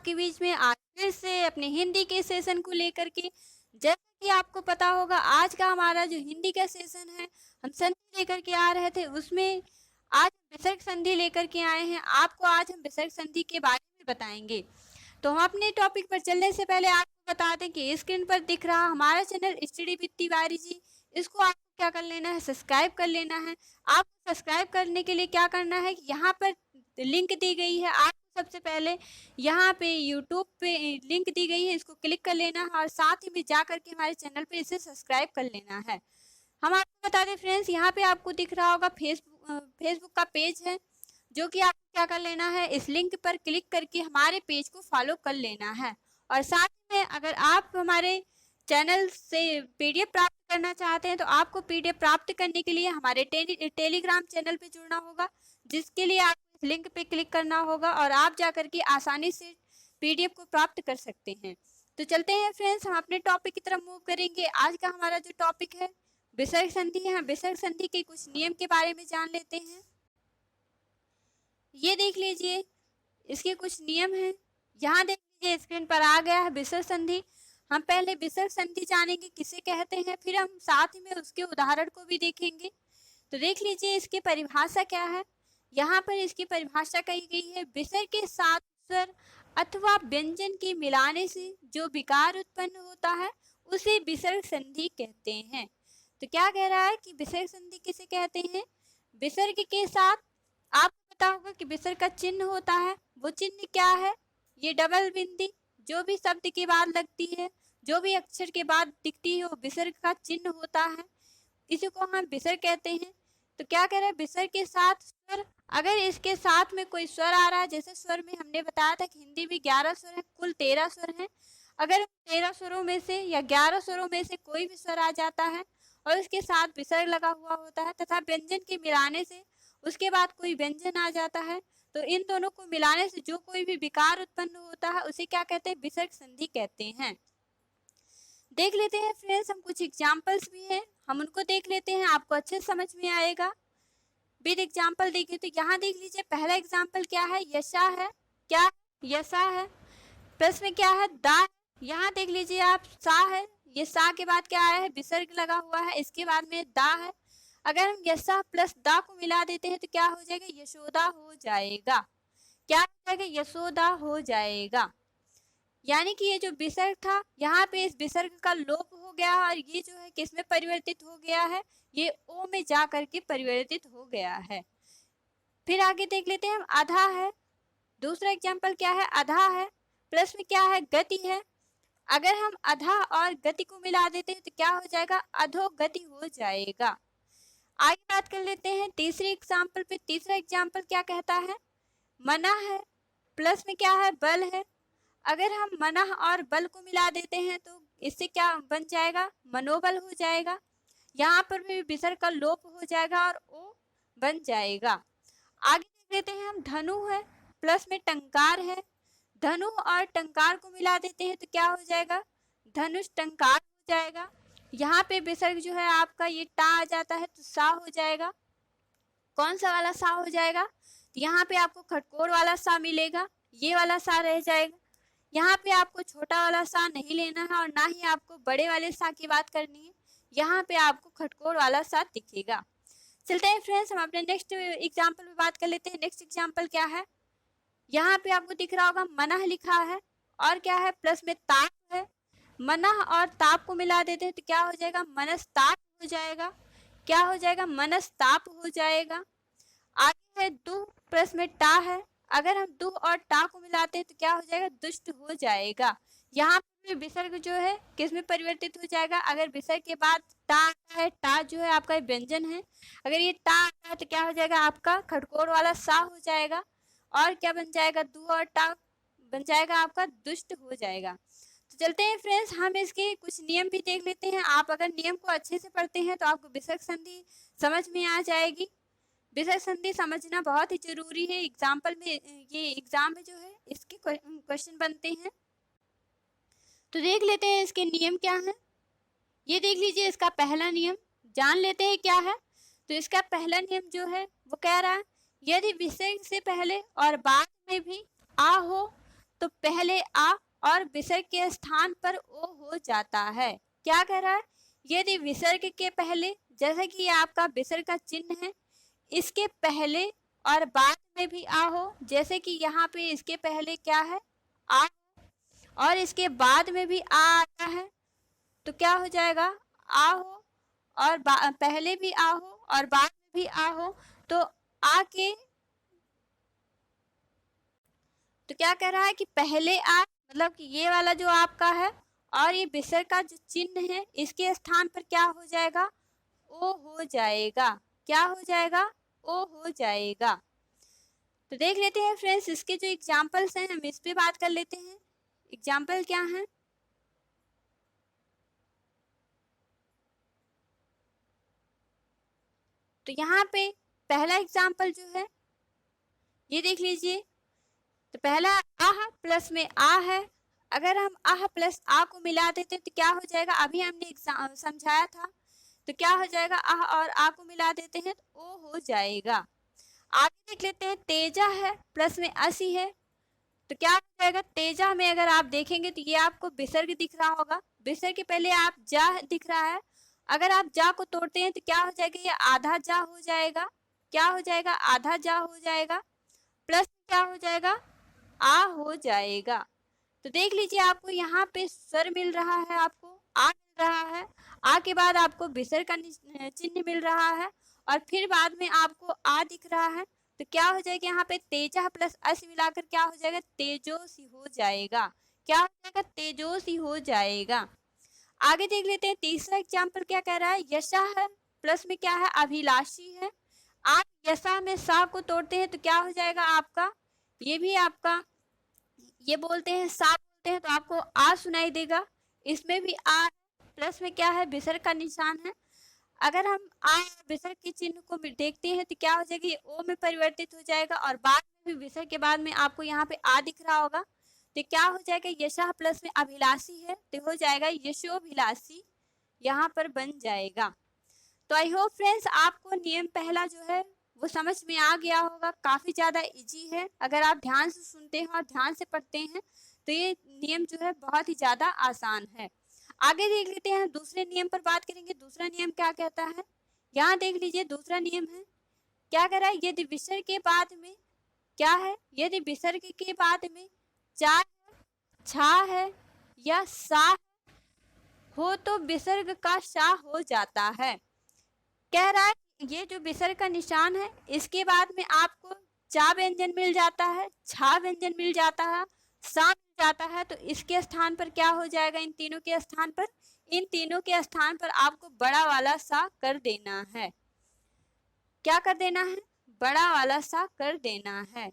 आपके बीच में आज फिर से अपने हिंदी के सेशन को लेकर के। जैसा कि आपको पता होगा, आज का हमारा जो हिंदी का सेशन है, हम संधि लेकर के आ रहे थे, उसमें आज विसर्ग संधि लेकर के आए हैं। आपको आज हम विसर्ग संधि के बारे में बताएंगे। तो हम अपने टॉपिक पर चलने से पहले आपको बता दें कि स्क्रीन पर दिख रहा हमारा channel study with Tiwari ji, इसको आपको क्या कर लेना है, सब्सक्राइब कर लेना है। आपको सब्सक्राइब करने के लिए क्या करना है, यहाँ पर लिंक दी गई है। आपको सबसे पहले यहाँ पे यूट्यूब पे लिंक दी गई है, इसको क्लिक कर लेना है और साथ ही में जा करके हमारे चैनल पे इसे सब्सक्राइब कर लेना है। हम आपको बता दें फ्रेंड्स, यहाँ पे आपको दिख रहा होगा फेसबुक का पेज है, जो कि आपको क्या कर लेना है, इस लिंक पर क्लिक करके हमारे पेज को फॉलो कर लेना है। और साथ में अगर आप हमारे चैनल से पीडीएफ प्राप्त करना चाहते हैं तो आपको पीडीएफ प्राप्त करने के लिए हमारे टेलीग्राम चैनल पे जुड़ना होगा, जिसके लिए आपको लिंक पे क्लिक करना होगा और आप जाकर के आसानी से पीडीएफ को प्राप्त कर सकते हैं। तो चलते हैं फ्रेंड्स, हम अपने टॉपिक की तरफ मूव करेंगे। आज का हमारा जो टॉपिक है विसर्ग संधि है। विसर्ग संधि के कुछ नियम के बारे में जान लेते हैं। ये देख लीजिए, इसके कुछ नियम हैं। यहाँ देख लीजिए, स्क्रीन पर आ गया है विसर्ग संधि। हम पहले विसर्ग संधि जानेंगे किसे कहते हैं, फिर हम साथ में उसके उदाहरण को भी देखेंगे। तो देख लीजिए, इसकी परिभाषा क्या है। यहाँ पर इसकी परिभाषा कही गई है, विसर्ग के साथ स्वर अथवा व्यंजन के मिलाने से जो विकार उत्पन्न होता है उसे विसर्ग संधि कहते हैं। तो क्या कह रहा है कि विसर्ग संधि किसे कहते हैं। विसर्ग के साथ आपको पता होगा कि विसर्ग का चिन्ह होता है। वो चिन्ह क्या है, ये डबल बिंदी जो भी शब्द के बाद लगती है, जो भी अक्षर के बाद दिखती है, वो विसर्ग का चिन्ह होता है। इसी को हम विसर्ग कहते हैं। तो क्या कह रहे हैं, विसर्ग के साथ स्वर, अगर इसके साथ में कोई स्वर आ रहा है, जैसे स्वर में हमने बताया था कि हिंदी में 11 स्वर है, कुल 13 स्वर हैं। अगर 13 स्वरों में से या 11 स्वरों में से कोई भी स्वर आ जाता है और उसके साथ विसर्ग लगा हुआ होता है तथा व्यंजन के मिलाने से उसके बाद कोई व्यंजन आ जाता है, तो इन दोनों को मिलाने से जो कोई भी विकार उत्पन्न होता है उसे क्या कहते हैं, विसर्ग संधि कहते हैं। देख लेते हैं फ्रेंड्स, हम कुछ एग्जाम्पल्स भी हैं, हम उनको देख लेते हैं, आपको अच्छे समझ में आएगा। विद एग्जाम्पल देखिए, तो यहाँ देख लीजिए, पहला एग्जाम्पल क्या है, यशा है। क्या यशा है, प्लस में क्या है, दा। यहाँ देख लीजिए आप, सा है, ये सा के बाद क्या आया है, विसर्ग लगा हुआ है, इसके बाद में दा है। अगर हम यशा प्लस दा को मिला देते हैं तो क्या हो जाएगा, यशोदा हो जाएगा। क्या हो जाएगा, यशोदा हो जाएगा। यानी कि ये जो विसर्ग था, यहाँ पे इस विसर्ग का लोप हो गया और ये जो है किस में परिवर्तित हो गया है, ये ओ में जा करके परिवर्तित हो गया है। फिर आगे देख लेते हैं हम, आधा है। दूसरा एग्जाम्पल क्या है, आधा है, प्लस में क्या है, गति है। अगर हम अधा और गति को मिला देते हैं तो क्या हो जाएगा, अधोगति हो जाएगा। आगे बात कर लेते हैं तीसरे एग्जाम्पल पे। तीसरा एग्जाम्पल क्या कहता है, मना है, प्लस में क्या है, बल है। अगर हम मना और बल को मिला देते हैं तो इससे क्या बन जाएगा, मनोबल हो जाएगा। यहाँ पर भी विसर्ग का लोप हो जाएगा और ओ बन जाएगा। आगे देख लेते हैं हम, धनु है, प्लस में टंकार है। धनु और टंकार को मिला देते हैं तो क्या हो जाएगा, धनुष टंकार हो जाएगा। यहाँ पे विसर्ग जो है आपका ये टा आ जाता है तो सा हो जाएगा। कौन सा वाला सा हो जाएगा, तो यहाँ पे आपको खटकोड़ वाला सा मिलेगा, ये वाला सा रह जाएगा। यहाँ पे आपको छोटा वाला सा नहीं लेना है और ना ही आपको बड़े वाले सा की बात करनी है, यहाँ पे आपको खटकोड़ वाला सा दिखेगा। चलते हैं फ्रेंड्स, हम अपने नेक्स्ट एग्जाम्पल में बात कर लेते हैं। नेक्स्ट एग्जाम्पल क्या है, यहाँ पे आपको दिख रहा होगा मनः लिखा है और क्या है, प्लस में ताप है। मनः और ताप को मिला देते हैं तो क्या हो जाएगा, मनस्ताप हो जाएगा। क्या हो जाएगा, मनस्ताप हो जाएगा। आगे है दु, प्लस में टा है। अगर हम दु और टा को मिलाते हैं तो क्या हो जाएगा, दुष्ट हो जाएगा। यहाँ पे विसर्ग जो है किस में परिवर्तित हो जाएगा, अगर विसर्ग के बाद टा आता है, टा जो है आपका व्यंजन है, अगर ये टा आता है तो क्या हो जाएगा, आपका खटकोड़ वाला सा हो जाएगा और क्या बन जाएगा, दु और टा बन जाएगा आपका दुष्ट हो जाएगा। तो चलते हैं फ्रेंड्स, हम इसके कुछ नियम भी देख लेते हैं। आप अगर नियम को अच्छे से पढ़ते हैं तो आपको विसर्ग संधि समझ में आ जाएगी। विसर्ग संधि समझना बहुत ही जरूरी है। एग्जाम्पल में, ये एग्जाम में जो है इसके क्वेश्चन बनते हैं। तो देख लेते हैं इसके नियम क्या है। ये देख लीजिए, इसका पहला नियम जान लेते हैं क्या है। तो इसका पहला नियम जो है वो कह रहा है, यदि विसर्ग से पहले और बाद में भी आ हो तो पहले आ और विसर्ग के स्थान पर ओ हो जाता है। क्या कह रहा है? यदि विसर्ग के पहले, जैसे कि ये आपका विसर्ग का चिन्ह है, इसके पहले और बाद में भी आ हो, जैसे कि यहाँ पे इसके पहले क्या है? आ, और इसके बाद में भी आ आता है, तो क्या हो जाएगा? आ हो और पहले भी आ हो और बाद में भी आ हो, तो आ के, तो क्या कह रहा है कि पहले आ, मतलब कि ये वाला जो आपका है और ये विसर्ग का जो चिन्ह है, इसके स्थान पर क्या हो जाएगा? ओ हो जाएगा। क्या हो जाएगा? ओ हो जाएगा। तो देख लेते हैं फ्रेंड्स, इसके जो एग्जाम्पल्स हैं हम इस पे बात कर लेते हैं। एग्जाम्पल क्या है? तो यहाँ पे पहला एग्जाम्पल जो है ये देख लीजिए। तो पहला आह प्लस में आ है, अगर हम आह प्लस आ को मिला देते हैं तो क्या हो जाएगा? अभी हमने समझाया था। तो क्या हो जाएगा? आह और आ को मिला देते हैं तो ओ हो जाएगा। आगे देख लेते हैं, तेजा है प्लस में असी है, तो क्या हो जाएगा? तेजा में अगर आप देखेंगे तो ये आपको विसर्ग दिख रहा होगा, विसर्ग के पहले आप जा दिख रहा है, अगर आप जा को तोड़ते हैं तो क्या हो जाएगा? ये आधा जा हो जाएगा। क्या हो जाएगा? आधा जा हो जाएगा। प्लस क्या हो जाएगा? आ हो जाएगा। तो देख लीजिए, आपको यहाँ पे स्वर मिल रहा है, आपको आ मिल रहा है, आ के बाद आपको विसर्ग का चिन्ह मिल रहा है और फिर बाद में आपको आ दिख रहा है, तो क्या हो जाएगा? यहाँ पे तेजा प्लस अस मिलाकर क्या हो जाएगा? तेजोसी हो जाएगा। क्या हो जाएगा? तेजोसी हो जाएगा। आगे देख लेते हैं, तीसरा एग्जाम्पल क्या कह रहा है? यशा है प्लस में क्या है? अभिलाषी है। आप यशा में सा को तोड़ते हैं तो क्या हो जाएगा आपका? ये भी आपका, ये बोलते हैं सा बोलते हैं तो आपको आ सुनाई देगा, इसमें भी आ प्लस में क्या है? विसर्ग का निशान है। अगर हम आ विसर्ग के चिन्ह को देखते हैं तो क्या हो जाएगा? ये ओ में परिवर्तित हो जाएगा और बाद में भी विसर्ग के बाद में आपको यहाँ पे आ दिख रहा होगा, तो क्या हो जाएगा? यशा प्लस में अभिलाषी है तो हो जाएगा यशोभिलाषी, यहाँ पर बन जाएगा। तो आई होप फ्रेंड्स आपको नियम पहला जो है वो समझ में आ गया होगा। काफी ज्यादा इजी है, अगर आप ध्यान से सुनते हैं और ध्यान से पढ़ते हैं तो ये नियम जो है बहुत ही ज्यादा आसान है। आगे देख लेते हैं, दूसरे नियम पर बात करेंगे। दूसरा नियम क्या कहता है? यहाँ देख लीजिए, दूसरा नियम है, क्या कह रहा है? यदि विसर्ग के बाद में क्या है? यदि विसर्ग के बाद में चा है, छा है या सा हो तो विसर्ग का शा हो जाता है। कह रहा है ये जो विसर्ग का निशान है, इसके बाद में आपको चा व्यंजन मिल जाता है, छा व्यंजन मिल जाता है, सा मिल जाता है, तो इसके स्थान पर क्या हो जाएगा? इन तीनों के स्थान पर, इन तीनों के स्थान पर आपको बड़ा वाला सा कर देना है। क्या कर देना है? बड़ा वाला सा कर देना है।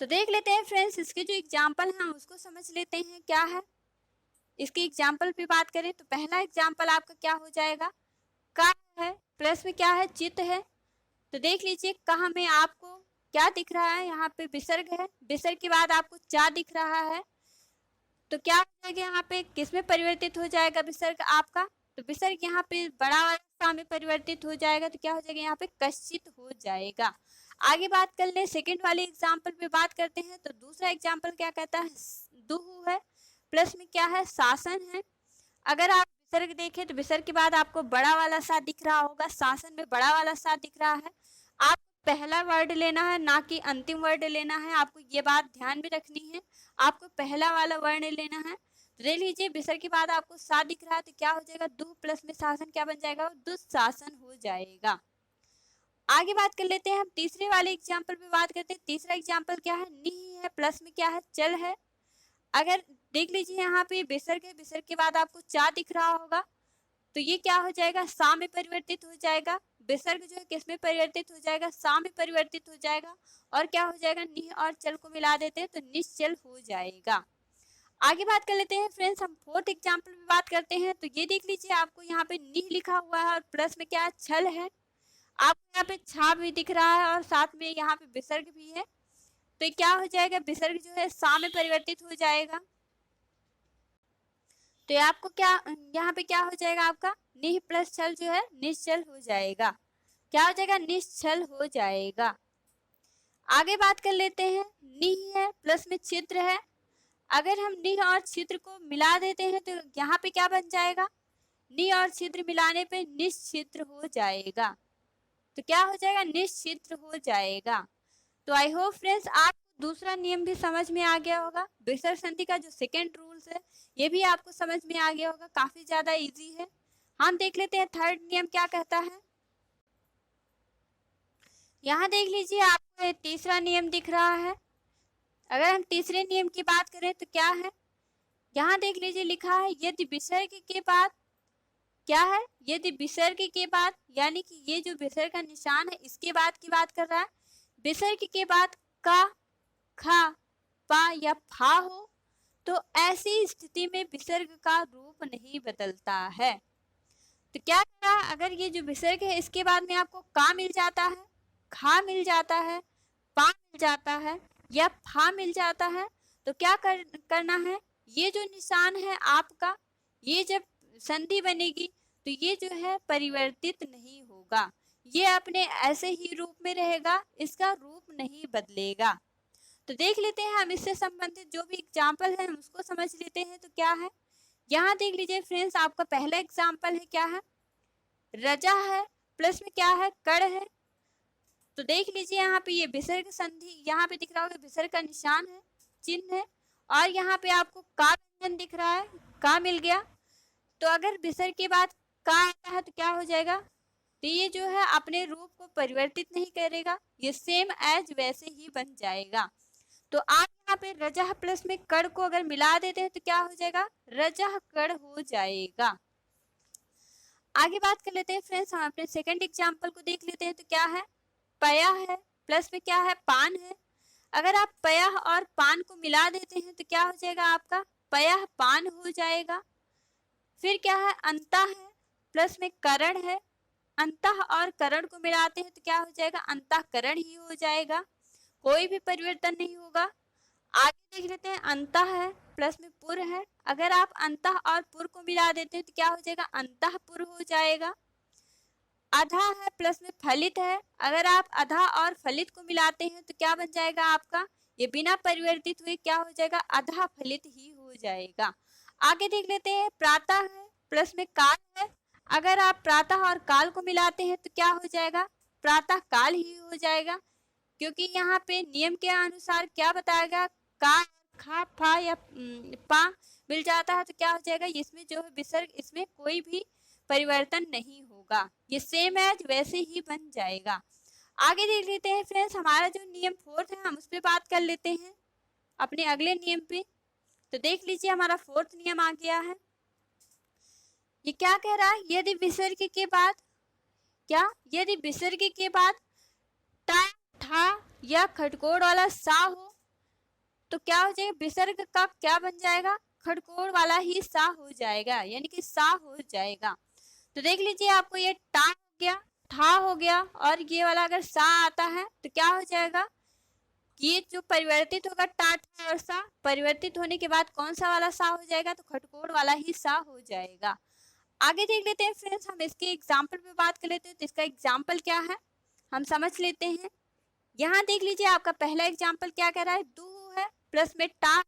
तो देख लेते हैं फ्रेंड्स, इसके जो एग्जाम्पल हैं उसको समझ लेते हैं क्या है। इसके एग्जाम्पल पे बात करें तो पहला एग्जाम्पल आपका क्या हो जाएगा? का है प्लस में क्या है? चित है। तो देख लीजिए, कहा में आपको क्या दिख रहा है? यहाँ पे विसर्ग है, विसर्ग के बाद आपको चा दिख रहा है, तो क्या हो जाएगा? यहाँ पे किस में परिवर्तित हो जाएगा विसर्ग आपका? तो विसर्ग यहाँ पे बड़ा वाला सा में परिवर्तित हो जाएगा, तो क्या हो जाएगा? यहाँ पे कश्चित हो जाएगा। आगे बात कर ले, सेकेंड वाले एग्जाम्पल पे बात करते हैं। तो दूसरा एग्जाम्पल क्या कहता है? दुहु है प्लस में क्या है? शासन है। अगर आप विसर्ग देखें तो विसर्ग के बाद आपको बड़ा वाला सा दिख रहा होगा, शासन में बड़ा वाला सा दिख रहा है। आप पहला वर्ड लेना है, ना कि अंतिम वर्ड लेना है, आपको ये बात ध्यान में रखनी है। आपको पहला वाला वर्ण लेना है। तो ले लीजिए, विसर्ग के बाद आपको सा दिख रहा है तो क्या हो जाएगा? दु प्लस में शासन क्या बन जाएगा? दुशासन हो जाएगा। आगे बात कर लेते हैं हम तीसरे वाले एग्जाम्पल पे बात करते हैं। तीसरा एग्जाम्पल क्या है? नी है प्लस में क्या है? चल है। अगर देख लीजिए, यहाँ पे विसर्ग है, विसर्ग के बाद आपको चा दिख रहा होगा, तो ये क्या हो जाएगा? सा में परिवर्तित हो जाएगा। विसर्ग जो है किस में परिवर्तित हो जाएगा? सा में परिवर्तित हो जाएगा। और क्या हो जाएगा? निह और चल को मिला देते हैं तो निश्चल हो जाएगा। आगे बात कर लेते हैं फ्रेंड्स, हम फोर्थ एग्जाम्पल में बात करते हैं। तो ये देख लीजिए, आपको यहाँ पे निह लिखा हुआ है और प्लस में क्या है? छल है। आपको यहाँ पे छा भी दिख रहा है और साथ में यहाँ पे विसर्ग भी है, तो क्या हो जाएगा? विसर्ग जो है सा में परिवर्तित हो जाएगा। तो आपको क्या यहाँ पे क्या हो जाएगा? आपका निह प्लस छल जो है निश्चल हो जाएगा। क्या हो जाएगा? निश्चल हो जाएगा। आगे बात कर लेते हैं, निह है प्लस में छिद्र है। अगर हम निह और छिद्र को मिला देते हैं तो यहाँ पे क्या बन जाएगा, निह और छिद्र मिलाने पे निश्चिद्र हो जाएगा। तो क्या हो जाएगा, निश्चिद्र हो जाएगा। तो आई होप फ्रेंड्स आपको दूसरा नियम भी समझ में आ गया होगा। विसर्ग संधि का जो सेकेंड रूल्स है ये भी आपको समझ में आ गया होगा, काफी ज्यादा इजी है। हम देख लेते हैं थर्ड नियम क्या कहता है। यहाँ देख लीजिए आपको तीसरा नियम दिख रहा है। अगर हम तीसरे नियम की बात करें तो क्या है, यहाँ देख लीजिए लिखा है यदि विसर्ग के बाद क्या है, यदि विसर्ग के बाद, यानी कि ये जो विसर्ग का निशान है इसके बाद की बात कर रहा है। विसर्ग के बाद का, खा, पा या फा हो तो ऐसी स्थिति में विसर्ग का रूप नहीं बदलता है। तो क्या करा, अगर ये जो विसर्ग है इसके बाद में आपको का मिल जाता है, खा मिल जाता है, पा मिल जाता है या फा मिल जाता है, तो क्या करना है, ये जो निशान है आपका, ये जब संधि बनेगी तो ये जो है परिवर्तित नहीं होगा, ये अपने ऐसे ही रूप में रहेगा, इसका रूप नहीं बदलेगा। तो देख लेते हैं हम इससे संबंधित जो भी एग्जाम्पल है उसको समझ लेते हैं। तो क्या है, यहाँ देख लीजिए फ्रेंड्स आपका पहला एग्जाम्पल है क्या है, रजा है प्लस में क्या है, कड़ है। तो देख लीजिए यहाँ पे ये विसर्ग संधि, यहाँ पे दिख रहा होगा विसर्ग का निशान है, चिन्ह है, और यहाँ पे आपको का व्यंजन दिख रहा है, का मिल गया। तो अगर विसर्ग के बाद का आता है तो क्या हो जाएगा, तो ये जो है अपने रूप को परिवर्तित नहीं करेगा, ये सेम एज वैसे ही बन जाएगा। तो आप यहाँ पे रजह प्लस में कड़ को अगर मिला देते हैं तो क्या हो जाएगा, रजह कड़ हो जाएगा। आगे बात कर लेते हैं फ्रेंड्स, हम अपने सेकंड एग्जांपल को देख लेते हैं। तो क्या है, पया है प्लस में क्या है, पान है। अगर आप पया और पान को मिला देते हैं तो क्या हो जाएगा आपका, पया पान हो जाएगा। फिर क्या है, अंतः है प्लस में करण है, अंतः और करण को मिलाते हैं तो क्या हो जाएगा, अंतःकरण ही हो जाएगा, कोई भी परिवर्तन नहीं होगा। आगे देख लेते हैं, अंतः है प्लस में पुर है। अगर आप अंतः और पुर को मिला देते हैं तो क्या हो जाएगा, अंतःपुर हो जाएगा। अधा है प्लस में फलित है। अगर आप अधा और फलित को मिलाते हैं तो क्या बन जाएगा आपका, ये बिना परिवर्तित हुए क्या हो जाएगा, अधा फलित ही हो जाएगा। आगे देख लेते हैं, प्रातः है प्लस में काल है। अगर आप प्रातः और काल को मिलाते हैं तो क्या हो जाएगा, प्रातः काल ही हो जाएगा, क्योंकि यहाँ पे नियम के अनुसार क्या बताएगा, का, खा, फा या पा मिल जाता है तो क्या हो जाएगा, इसमें जो है विसर्ग, इसमें कोई भी परिवर्तन नहीं होगा, ये सेम एज वैसे ही बन जाएगा। आगे देख लेते हैं फ्रेंड्स, हमारा जो नियम फोर्थ है हम उस पर बात कर लेते हैं अपने अगले नियम पे। तो देख लीजिए हमारा फोर्थ नियम आ गया है। ये क्या कह रहा है, यदि विसर्ग के बाद क्या, यदि विसर्ग के बाद टा, ठा या खटकोड़ वाला सा हो तो क्या हो जाएगा, विसर्ग का क्या बन जाएगा, खटकोड़ वाला ही सा हो जाएगा, यानी कि सा हो जाएगा। तो देख लीजिए आपको ये टा हो गया, ठा हो गया, और ये वाला अगर सा आता है तो क्या हो जाएगा, ये जो परिवर्तित होगा टा, ठा और सा, परिवर्तित होने के बाद कौन सा वाला सा हो जाएगा, तो खटकोड़ वाला ही सा हो जाएगा। आगे देख लेते हैं फ्रेंड्स, हम इसके एग्जाम्पल पे बात कर लेते हैं। तो इसका एग्जाम्पल क्या है हम समझ लेते हैं। यहाँ देख लीजिए आपका पहला एग्जाम्पल क्या कह रहा है, दू है प्लस में टा।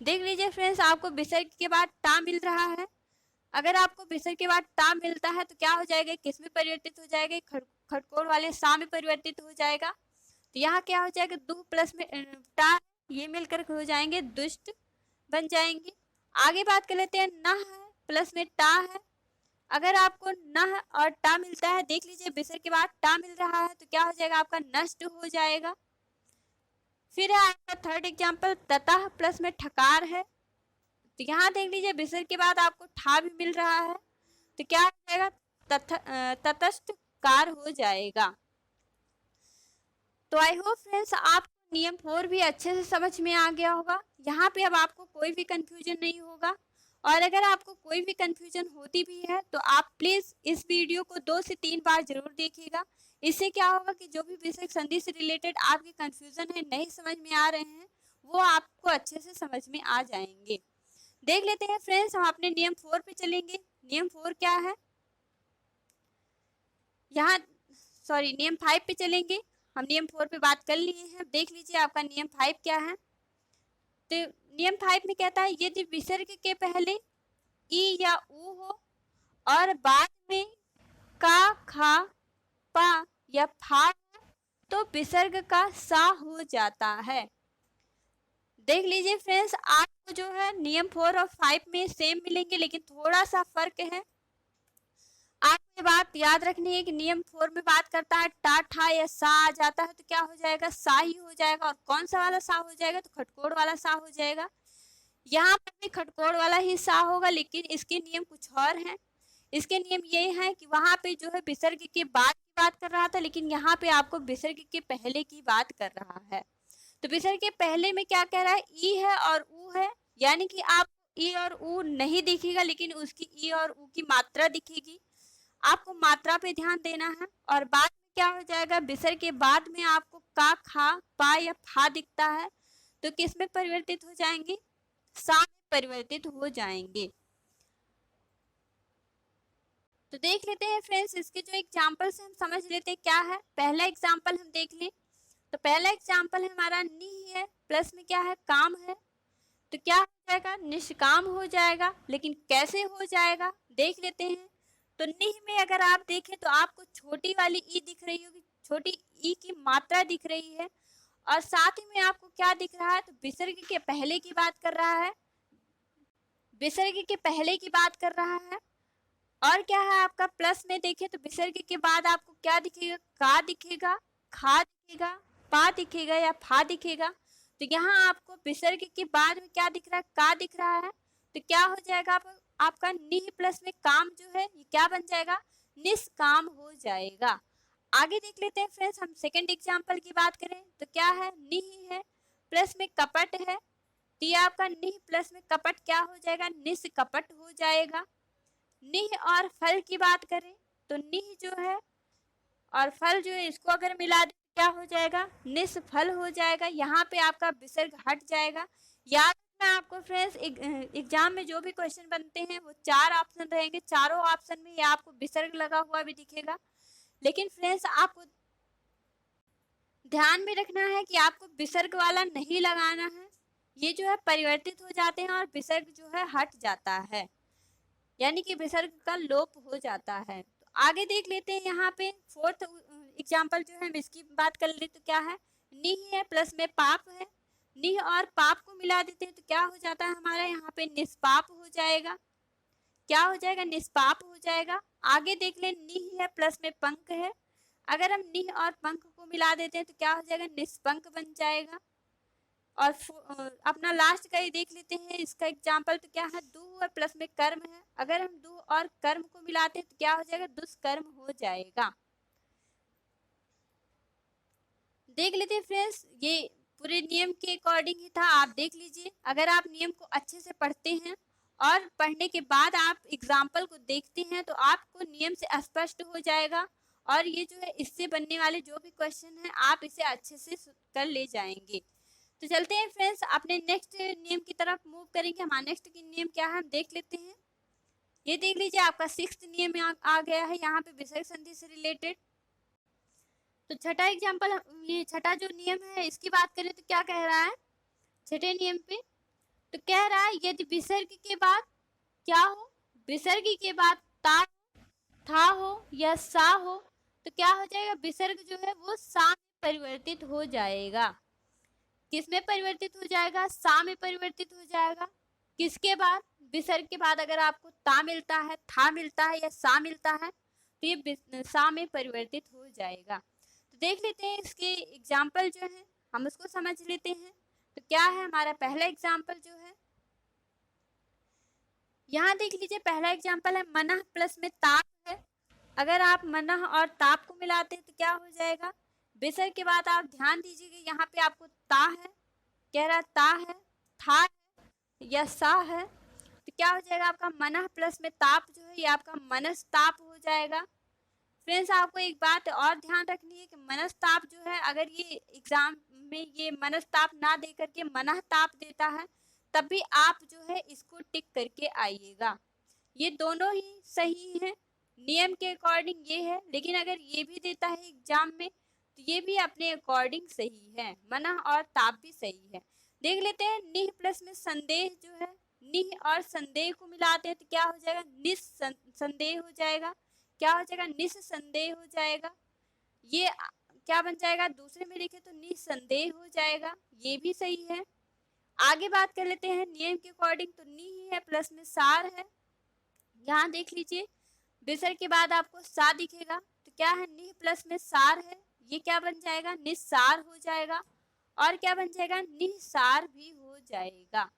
देख लीजिए फ्रेंड्स आपको विसर्ग के बाद टा मिल रहा है। अगर आपको विसर्ग के बाद टा मिलता है तो क्या हो जाएगा, किस में परिवर्तित हो जाएगा, खटकोड़ वाले सा में परिवर्तित हो जाएगा। तो यहाँ क्या हो जाएगा, दू प्लस में टा, ये मिलकर हो जाएंगे दुष्ट बन जाएंगे। आगे बात कर लेते हैं, नह है प्लस में टा है। अगर आपको नह और टा मिलता है, देख लीजिए विसर्ग के बाद टा मिल रहा है तो क्या हो जाएगा आपका, नष्ट हो जाएगा। फिर है आपका थर्ड एग्जाम्पल, ततः प्लस में ठकार है। तो यहाँ देख लीजिए विसर्ग के बाद आपको ठा भी मिल रहा है तो क्या हो जाएगा, तटस्थ कार हो जाएगा। तो आई होप फ्रेंड्स आपको नियम 4 भी अच्छे से समझ में आ गया होगा। यहाँ पे अब आपको कोई भी कंफ्यूजन नहीं होगा, और अगर आपको कोई भी कंफ्यूजन होती भी है तो आप प्लीज इस वीडियो को 2 से 3 बार जरूर देखिएगा। इससे क्या होगा कि जो भी विसर्ग संधि से रिलेटेड आपके कंफ्यूजन है, नहीं समझ में आ रहे हैं, वो आपको अच्छे से समझ में आ जाएंगे। देख लेते हैं फ्रेंड्स, हम अपने नियम 4 पे चलेंगे। नियम 4 क्या है, यहाँ नियम 5 पे चलेंगे। हम नियम 4 पे बात कर लिए हैं। देख लीजिए आपका नियम 5 क्या है। तो नियम 5 में कहता है यदि विसर्ग के पहले ई या ऊ हो और बाद में का, खा, पा या फा हो तो विसर्ग का सा हो जाता है। देख लीजिए फ्रेंड्स, आपको जो है नियम 4 और 5 में सेम मिलेंगे, लेकिन थोड़ा सा फर्क है। आपको ये बात याद रखनी है कि नियम 4 में बात करता है टा, ठा या सा आ जाता है तो क्या हो जाएगा, सा ही हो जाएगा। और कौन सा वाला सा हो जाएगा, तो खटकोड़ वाला सा हो जाएगा। यहाँ पर भी खटकोड़ वाला ही सा होगा, लेकिन इसके नियम कुछ और हैं। इसके नियम ये हैं कि वहां पे जो है विसर्ग के बाद की बात कर रहा था, लेकिन यहाँ पे आपको विसर्ग के पहले की बात कर रहा है। तो विसर्ग के पहले में क्या कह रहा है, ई है और ऊ है, यानी कि आपको ई और ऊ नहीं दिखेगा, लेकिन उसकी ई और ऊ की मात्रा दिखेगी। आपको मात्रा पे ध्यान देना है। और बाद में क्या हो जाएगा, विसर्ग के बाद में आपको का, खा, पा या फा दिखता है तो किस में परिवर्तित हो जाएंगे, सा में परिवर्तित हो जाएंगे। तो देख लेते हैं फ्रेंड्स, इसके जो एग्जाम्पल से हम समझ लेते हैं क्या है। पहला एग्जाम्पल हम देख लें तो पहला एग्जाम्पल है हमारा नी है, प्लस में क्या है, काम है। तो क्या हो जाएगा, निष्काम हो जाएगा। लेकिन कैसे हो जाएगा देख लेते हैं। तो निह में अगर आप देखें तो आपको छोटी वाली ई दिख रही होगी, छोटी ई की मात्रा दिख रही है। और साथ ही में आपको क्या दिख रहा है, तो विसर्ग के पहले की बात कर रहा है, विसर्ग के पहले की बात कर रहा है। और क्या है आपका प्लस में देखें तो विसर्ग के बाद आपको क्या दिखेगा, का दिखेगा, खा दिखेगा, पा दिखेगा या फा दिखेगा। तो यहाँ आपको विसर्ग के बाद में क्या दिख रहा है, का दिख रहा है। तो क्या हो जाएगा, आपका निह प्लस में काम जो है ये क्या बन जाएगा, निष्काम हो जाएगा। आगे देख लेते हैं फ्रेंड्स, हम सेकंड एग्जांपल की बात करें तो क्या है, निह है प्लस में कपट है। तो ये आपका निह प्लस में कपट क्या हो जाएगा, निष्कपट हो जाएगा। निह और फल की बात करें तो निह जो है और फल जो है इसको अगर मिला दे क्या हो जाएगा, निष्फल हो जाएगा। यहाँ पे आपका विसर्ग हट जाएगा। याद रखना आपको फ्रेंड्स, एग्जाम में जो भी क्वेश्चन बनते हैं वो 4 ऑप्शन रहेंगे, चारों ऑप्शन में ये आपको विसर्ग लगा हुआ भी दिखेगा। लेकिन फ्रेंड्स आपको ध्यान में रखना है कि आपको विसर्ग वाला नहीं लगाना है, ये जो है परिवर्तित हो जाते हैं और विसर्ग जो है हट जाता है, यानी कि विसर्ग का लोप हो जाता है। तो आगे देख लेते हैं, यहाँ पे फोर्थ एग्जाम्पल जो है हम इसकी बात कर ले तो क्या है, निह है प्लस में पाप है। निह और पाप को मिला देते हैं तो क्या हो जाता है हमारा, यहाँ पे निष्पाप हो जाएगा। क्या हो जाएगा, निष्पाप हो जाएगा। आगे देख ले, निह है प्लस में पंख है। अगर हम निह और पंख को मिला देते हैं तो क्या हो जाएगा, निष्पंख बन जाएगा। और अपना लास्ट का ही देख लेते हैं, इसका एग्जाम्पल तो क्या है, दु है प्लस में कर्म है। अगर हम दु और कर्म को मिलाते हैं तो क्या हो जाएगा, दुष्कर्म हो जाएगा। देख लेते हैं फ्रेंड्स, ये पूरे नियम के अकॉर्डिंग ही था, आप देख लीजिए। अगर आप नियम को अच्छे से पढ़ते हैं और पढ़ने के बाद आप एग्जाम्पल को देखते हैं तो आपको नियम से स्पष्ट हो जाएगा। और ये जो है इससे बनने वाले जो भी क्वेश्चन है आप इसे अच्छे से कर ले जाएंगे। तो चलते हैं फ्रेंड्स, अपने नेक्स्ट नियम की तरफ मूव करेंगे। हमारा नेक्स्ट नियम क्या है हम देख लेते हैं। ये देख लीजिए आपका 6th नियम आ गया है यहाँ पे विसर्ग संधि से रिलेटेड। तो छठा एग्जाम्पल, ये छठा जो नियम है इसकी बात करें तो क्या कह रहा है, छठे नियम पे तो कह रहा है यदि विसर्ग के बाद क्या हो, विसर्ग के बाद ता, था हो या सा हो तो क्या हो जाएगा, विसर्ग जो है वो सा में परिवर्तित हो जाएगा। किस में परिवर्तित हो जाएगा, सा में परिवर्तित हो जाएगा। किसके बाद, विसर्ग के बाद अगर आपको ता मिलता है, था मिलता है या सा मिलता है तो ये सा में परिवर्तित हो जाएगा। तो देख लेते हैं इसके एग्जाम्पल जो है हम उसको समझ लेते हैं। तो क्या है हमारा पहला एग्जाम्पल जो है, यहाँ देख लीजिए पहला एग्जाम्पल है मनः प्लस में ताप है। अगर आप मनः और ताप को मिलाते हैं तो क्या हो जाएगा, विसर्ग के बाद आप ध्यान दीजिएगा यहाँ पे आपको ता है, कह रहा ता है, था है या सा है। तो क्या हो जाएगा आपका मनः प्लस में ताप जो है ये आपका मनस्ताप हो जाएगा। फ्रेंड्स आपको एक बात और ध्यान रखनी है कि मनस्ताप जो है अगर ये एग्जाम में ये मनस्ताप ना दे करके मनःताप देता है तब भी आप जो है इसको टिक करके आइएगा। ये दोनों ही सही है, नियम के अकॉर्डिंग ये है। लेकिन अगर ये भी देता है एग्जाम में तो ये भी अपने अकॉर्डिंग सही है, मना और ताप भी सही है। देख लेते हैं निह प्लस में संदेह जो है, निह और संदेह को मिलाते हैं तो क्या हो जाएगा, निस्संदेह हो जाएगा। क्या हो जाएगा, निस्संदेह हो जाएगा। ये क्या बन जाएगा, दूसरे में लिखे तो निस्संदेह हो जाएगा, ये भी सही है। आगे बात कर लेते हैं नियम के अकॉर्डिंग, तो नी ही है प्लस में सार है। यहाँ देख लीजिए विसर्ग के बाद आपको सा दिखेगा, तो क्या है, निह प्लस में सार है, ये क्या बन जाएगा, निस्सार हो जाएगा। और क्या बन जाएगा, निस्सार भी हो जाएगा।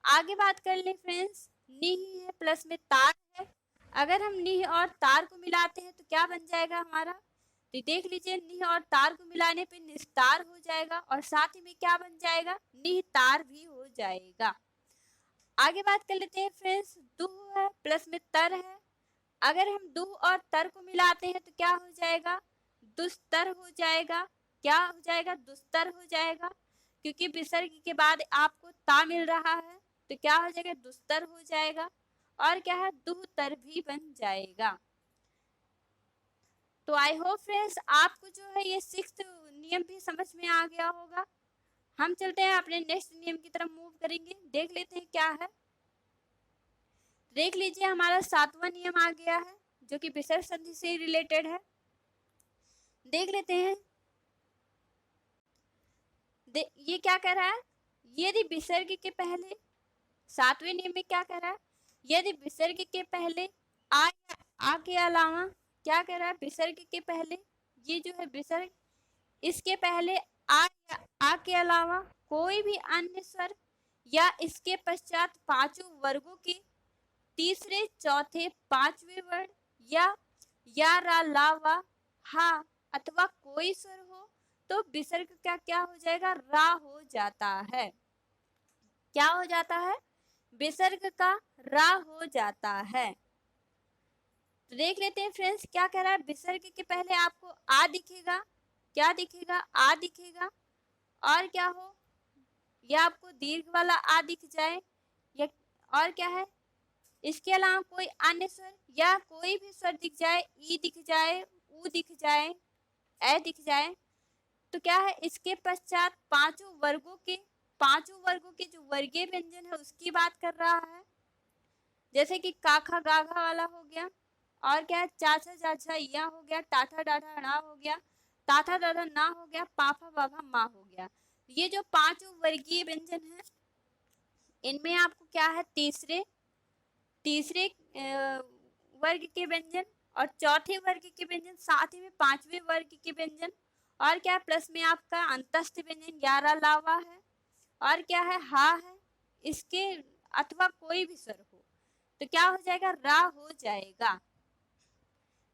आगे बात कर ले फ्रेंड्स, निह है प्लस में तार है, अगर हम निह और तार को मिलाते हैं तो क्या बन जाएगा हमारा, तो देख लीजिए निह और तार को मिलाने पे निस्तार हो जाएगा, और साथ ही में क्या बन जाएगा, निहतार भी हो जाएगा। आगे बात कर लेते हैं फ्रेंड्स, दुह है प्लस में तर है, अगर हम दुह और तर को मिलाते हैं तो क्या हो जाएगा, दुस्तर हो जाएगा। क्या हो जाएगा, दुस्तर हो जाएगा, क्योंकि विसर्ग के बाद आपको ता मिल रहा है, तो क्या हो जाएगा, दुस्तर हो जाएगा। और क्या है, दुहतर भी बन जाएगा। तो आई होप फ्रेंड्स आपको जो है ये 6th नियम भी समझ में आ गया होगा। हम चलते हैं अपने नेक्स्ट नियम की तरफ मूव करेंगे, देख लेते हैं क्या है। देख लीजिए हमारा 7वां नियम आ गया है जो कि विसर्ग संधि से रिलेटेड है। देख लेते हैं ये क्या कह रहा है, यदि विसर्ग के पहले, 7वें नियम में क्या कह रहा है, यदि विसर्ग के पहले आ के अलावा, क्या कह रहा है, विसर्ग के पहले, ये जो है विसर्ग, इसके पहले आ के अलावा कोई भी अन्य स्वर या इसके पश्चात पांचों वर्गों के तीसरे चौथे पांचवें वर्ण या रा ला वा हा अथवा कोई स्वर हो तो विसर्ग का क्या हो जाएगा, रा हो जाता है। क्या हो जाता है, विसर्ग का रा हो जाता है। तो देख लेते हैं फ्रेंड्स क्या कह रहा है, विसर्ग के पहले आपको आ दिखेगा, क्या दिखेगा, आ दिखेगा, और क्या हो, या आपको दीर्घ वाला आ दिख जाए, या और क्या है, इसके अलावा कोई अन्य स्वर या कोई भी स्वर दिख जाए, ई दिख जाए, ऊ दिख जाए, ए दिख जाए, तो क्या है, इसके पश्चात पांचों वर्गों के जो वर्गीय व्यंजन है उसकी बात कर रहा है, जैसे कि काखा गाघा वाला हो गया, और क्या है, चाचा चाचा या हो गया, टाठा डाठा ना हो गया, ताथा दादा ना हो गया, पाफा बाबा माँ हो गया। ये जो पांचों वर्गीय व्यंजन है इनमें आपको क्या है, तीसरे वर्ग के व्यंजन और चौथे वर्ग के व्यंजन, साथ ही में पांचवें वर्ग के व्यंजन, और क्या प्लस में आपका अंतस्थ व्यंजन यारा लावा है, और क्या है, हा है, इसके अथवा कोई भी स्वर हो तो क्या हो जाएगा, रा हो जाएगा।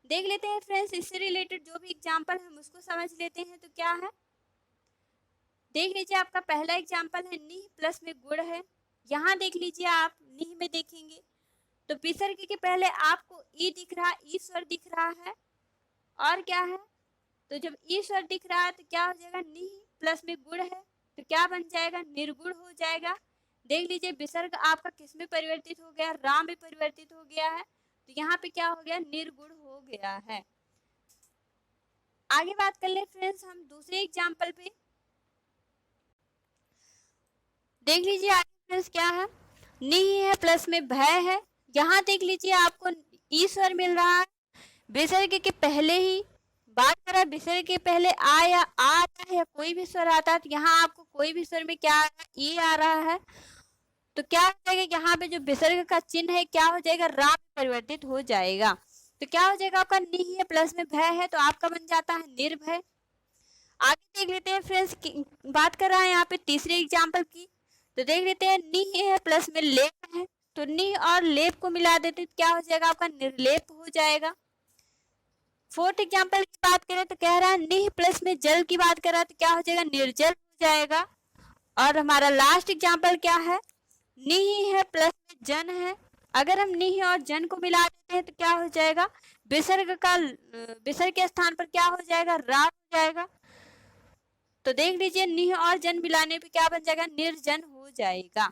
देख लेते हैं फ्रेंड्स इससे रिलेटेड जो भी एग्जाम्पल हम उसको समझ लेते हैं। तो क्या है, देख लीजिए आपका पहला एग्जाम्पल है निह प्लस में गुण है। यहाँ देख लीजिए आप निह में देखेंगे तो विसर्ग के पहले आपको ई दिख रहा है, ई स्वर दिख रहा है, और क्या है, तो जब ई स्वर दिख रहा है तो क्या हो जाएगा, निह प्लस में गुण है तो क्या बन जाएगा, निर्गुण हो जाएगा। देख लीजिए विसर्ग आपका किस में परिवर्तित हो गया, रा में परिवर्तित हो गया है, तो यहाँ पे क्या हो गया, निर्गुण हो गया है। आगे बात कर ले फ्रेंड्स हम दूसरे एग्जाम्पल पे, देख लीजिए आगे फ्रेंड्स क्या है, निह है प्लस में भय है। यहाँ देख लीजिए आपको ई स्वर मिल रहा है, विसर्ग के पहले ही बात करा, विसर्ग के पहले आ या आ आता है या कोई भी स्वर आता है, तो यहाँ आपको कोई भी स्वर में क्या आ रहा है, ई आ रहा है, तो क्या हो जाएगा, यहाँ पे जो विसर्ग का चिन्ह है क्या हो जाएगा, रा में परिवर्तित हो जाएगा। तो क्या हो जाएगा आपका, निह है प्लस में भय है तो आपका बन जाता है निर्भय। आगे देख लेते हैं फ्रेंड्स, बात कर रहा है यहाँ पे तीसरे एग्जाम्पल की, तो देख लेते हैं निह है प्लस में लेप है, तो निह और लेप को मिला देते तो क्या हो जाएगा, आपका निर्लेप हो जाएगा। फोर्थ एग्जाम्पल की बात करें तो कह रहा है निह प्लस में जल की बात कर रहा है तो क्या हो जाएगा, निर्जल हो जाएगा। और हमारा लास्ट एग्जाम्पल क्या है, निह है प्लस में जन है, अगर हम निह और जन को मिला देते हैं तो क्या हो जाएगा, विसर्ग के स्थान पर क्या हो जाएगा, रा हो जाएगा। तो देख लीजिए निह और जन मिलाने पे क्या बन जाएगा, निर्जन हो जाएगा।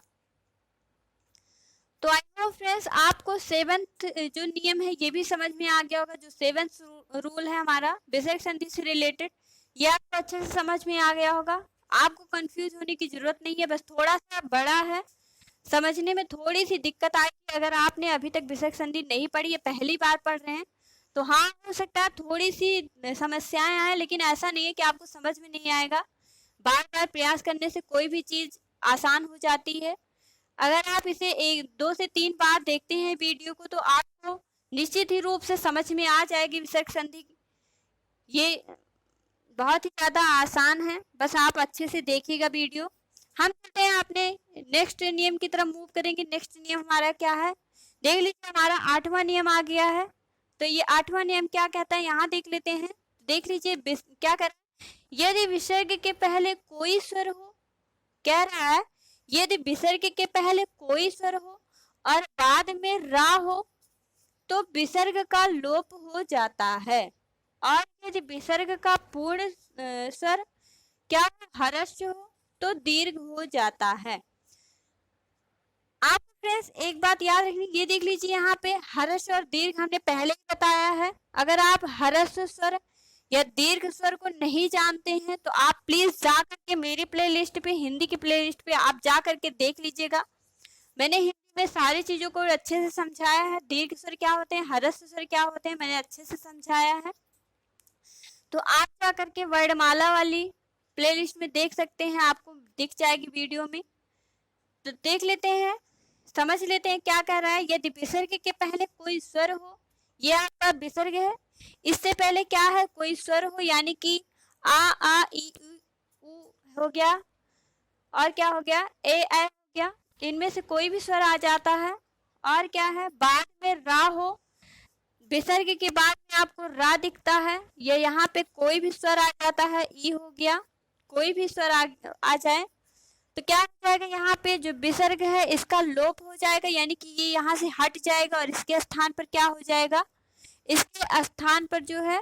तो आई होप फ्रेंड्स आपको 7th जो नियम है ये भी समझ में आ गया होगा, जो 7th रूल है हमारा विसर्ग संधि से रिलेटेड, ये आपको अच्छे से समझ में आ गया होगा। आपको कंफ्यूज होने की जरूरत नहीं है, बस थोड़ा सा बड़ा है, समझने में थोड़ी सी दिक्कत आएगी। अगर आपने अभी तक विसर्ग संधि नहीं पढ़ी है, पहली बार पढ़ रहे हैं, तो हाँ हो सकता है थोड़ी सी समस्याएं आए, लेकिन ऐसा नहीं है कि आपको समझ में नहीं आएगा। बार बार प्रयास करने से कोई भी चीज आसान हो जाती है। अगर आप इसे 2 से 3 बार देखते हैं वीडियो को, तो आपको निश्चित ही रूप से समझ में आ जाएगी विसर्ग संधि। ये बहुत ही ज़्यादा आसान है, बस आप अच्छे से देखिएगा वीडियो। हम चलते हैं अपने नेक्स्ट नियम की तरफ मूव करेंगे। नेक्स्ट नियम हमारा क्या है, देख लीजिए, हमारा 8वां नियम आ गया है। तो ये 8वां नियम क्या कहता है, यहाँ देख लेते हैं। देख लीजिए क्या कर रहा है, यदि विसर्ग के पहले कोई स्वर हो, कह रहा है यदि विसर्ग के पहले कोई स्वर हो और बाद में रा हो तो विसर्ग का लोप हो जाता है। और यदि विसर्ग का पूर्ण स्वर क्या हर्ष हो तो दीर्घ हो जाता है। आप फ्रेंड्स एक बात याद रखनी, ये देख लीजिए यहाँ पे हर्ष और दीर्घ हमने पहले ही बताया है। अगर आप हर्ष स्वर या दीर्घ स्वर को नहीं जानते हैं तो आप प्लीज जा करके मेरी प्लेलिस्ट पे, हिंदी की प्लेलिस्ट पे आप जा करके देख लीजिएगा। मैंने हिंदी में सारी चीजों को अच्छे से समझाया है। दीर्घ स्वर क्या होते हैं, हर्ष स्वर क्या होते हैं, मैंने अच्छे से समझाया है। तो आप जा करके वर्णमाला वाली प्लेलिस्ट में देख सकते हैं, आपको दिख जाएगी वीडियो में। तो देख लेते हैं, समझ लेते हैं क्या कह रहा है। यदि विसर्ग के पहले कोई स्वर हो, ये आपका विसर्ग है, इससे पहले क्या है, कोई स्वर हो, यानी कि आ ई उ हो गया, और क्या हो गया, ए हो गया, इनमें से कोई भी स्वर आ जाता है। और क्या है, बाद में रा हो, विसर्ग के बाद में आपको रा दिखता है, ये यहाँ पे कोई भी स्वर आ जाता है, ई हो गया, कोई भी स्वर आ जाए तो क्या हो जाएगा, यहाँ पे जो विसर्ग है इसका लोप हो जाएगा, यानी कि ये यहाँ से हट जाएगा और इसके स्थान पर क्या हो जाएगा, इसके स्थान पर जो है